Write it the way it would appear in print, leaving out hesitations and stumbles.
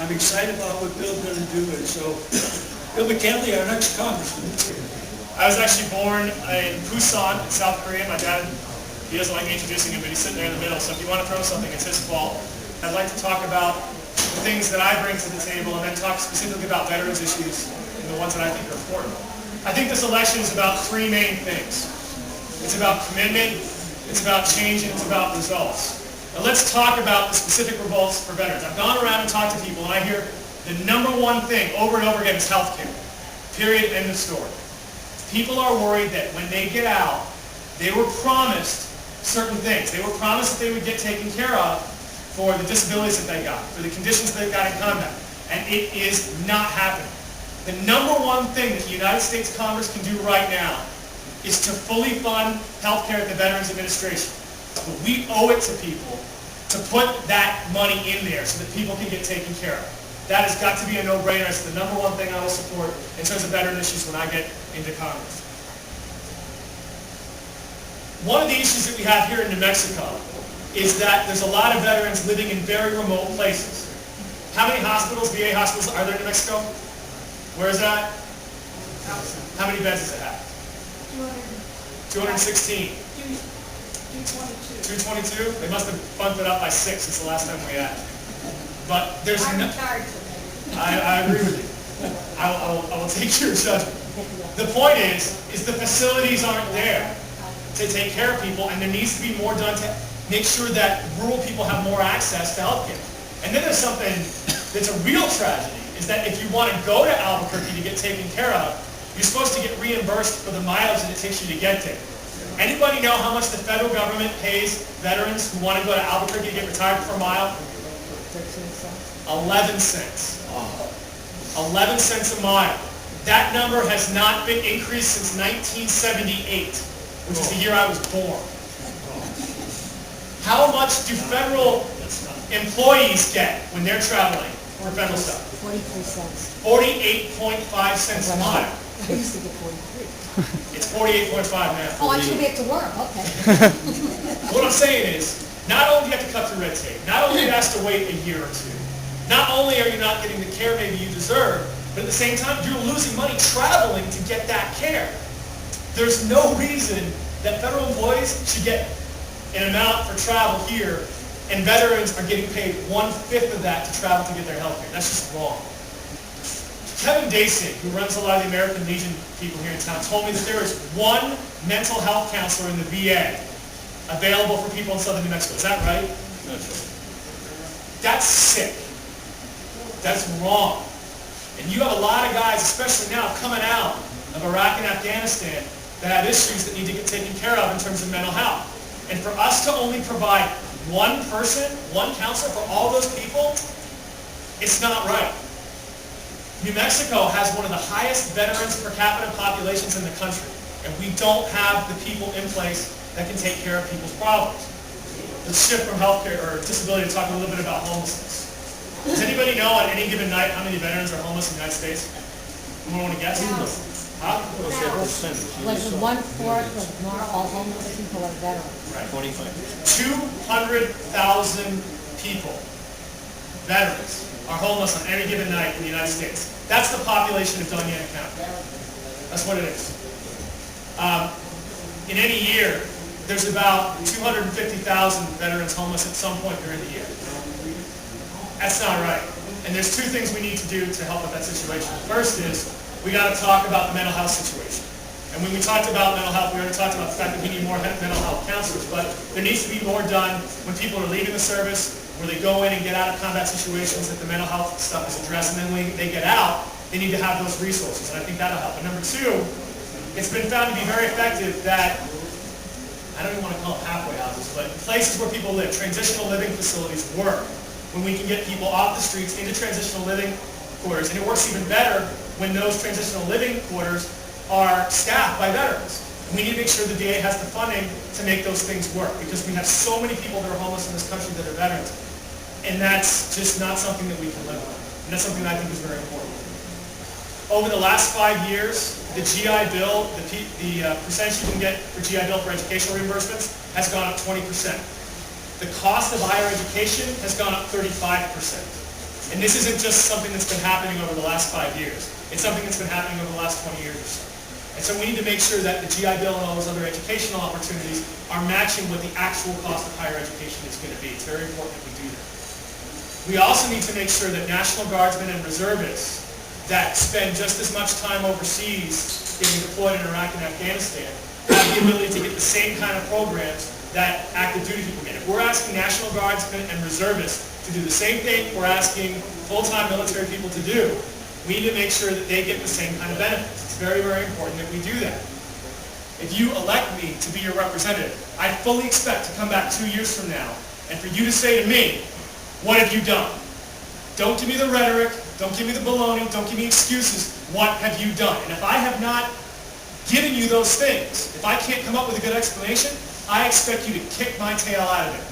I'm excited about what Bill's going to do, and so Bill McKinley, our next congressman. I was actually born in Busan, in South Korea. My dad, he doesn't like me introducing him, but he's sitting there in the middle, so if you want to throw something, it's his fault. I'd like to talk about the things that I bring to the table and then talk specifically about veterans issues and the ones that I think are important. I think this election is about three main things. It's about commitment, it's about change, and it's about results. Now let's talk about the specific results for veterans. I've gone around and talked to people, and I hear the number one thing over and over again is health care. Period, end of story. People are worried that when they get out, they were promised certain things. They were promised that they would get taken care of for the disabilities that they got, for the conditions that they got in combat. And it is not happening. The number one thing that the United States Congress can do right now is to fully fund health care at the Veterans Administration. But we owe it to people to put that money in there so that people can get taken care of. That has got to be a no-brainer. It's the number one thing I will support in terms of veteran issues when I get into Congress. One of the issues that we have here in New Mexico is that there's a lot of veterans living in very remote places. How many hospitals, VA hospitals, are there in New Mexico? Where is that? How many beds does it have? 216. 222? They must have bumped it up by 6 since the last time we had. But there's no... I agree with you. I will take your judgment. The point is the facilities aren't there to take care of people, and there needs to be more done to make sure that rural people have more access to health care. And then there's something that's a real tragedy, is that if you want to go to Albuquerque to get taken care of, you're supposed to get reimbursed for the mileage that it takes you to get there. Anybody know how much the federal government pays veterans who want to go to Albuquerque to get retired for a mile? 11 cents. 11 cents a mile. That number has not been increased since 1978, which is the year I was born. How much do federal employees get when they're traveling for federal stuff? 43 cents. 48.5 cents a mile. I used to get 43. It's 48.5 now. Oh, I should be able to work, okay. What I'm saying is, not only do you have to cut through red tape, not only do you have to wait a year or two, not only are you not getting the care maybe you deserve, but at the same time, you're losing money traveling to get that care. There's no reason that federal employees should get an amount for travel here, and veterans are getting paid 1/5 of that to travel to get their health care. That's just wrong. Kevin Dacey, who runs a lot of the American Legion people here in town, told me that there is one mental health counselor in the VA available for people in southern New Mexico. Is that right? That's sick. That's wrong. And you have a lot of guys, especially now, coming out of Iraq and Afghanistan that have issues that need to get taken care of in terms of mental health. And for us to only provide one person, one counselor for all those people, it's not right. New Mexico has one of the highest veterans per capita populations in the country, and we don't have the people in place that can take care of people's problems. Let's shift from healthcare or disability to talk a little bit about homelessness. Does anybody know on any given night how many veterans are homeless in the United States? Anyone want to guess? Huh? Like 1/4 of all homeless people are veterans. Right. 200,000 people, veterans, are homeless on any given night in the United States. That's the population of Dunyan County. That's what it is. In any year, there's about 250,000 veterans homeless at some point during the year. That's not right. And there's two things we need to do to help with that situation. First is, we got to talk about the mental health situation. And when we talked about mental health, we already talked about the fact that we need more mental health counselors, but there needs to be more done when people are leaving the service, where they go in and get out of combat situations, that the mental health stuff is addressed, and then when they get out, they need to have those resources, and I think that'll help. And number two, it's been found to be very effective that, I don't even want to call them halfway houses, but places where people live, transitional living facilities work when we can get people off the streets into transitional living quarters, and it works even better when those transitional living quarters are staffed by veterans. And we need to make sure the VA has the funding to make those things work, because we have so many people that are homeless in this country that are veterans, and that's just not something that we can live with. And that's something that I think is very important. Over the last 5 years, the GI Bill, the percentage you can get for GI Bill for educational reimbursements has gone up 20%. The cost of higher education has gone up 35%. And this isn't just something that's been happening over the last 5 years. It's something that's been happening over the last 20 years or so. And so we need to make sure that the GI Bill and all those other educational opportunities are matching what the actual cost of higher education is going to be. It's very important that we do that. We also need to make sure that National Guardsmen and reservists that spend just as much time overseas getting deployed in Iraq and Afghanistan have the ability to get the same kind of programs that active duty people get. If we're asking National Guardsmen and reservists to do the same thing we're asking full-time military people to do, we need to make sure that they get the same kind of benefits. It's very, very important that we do that. If you elect me to be your representative, I fully expect to come back 2 years from now and for you to say to me, what have you done? Don't give me the rhetoric, don't give me the baloney, don't give me excuses. What have you done? And if I have not given you those things, if I can't come up with a good explanation, I expect you to kick my tail out of it.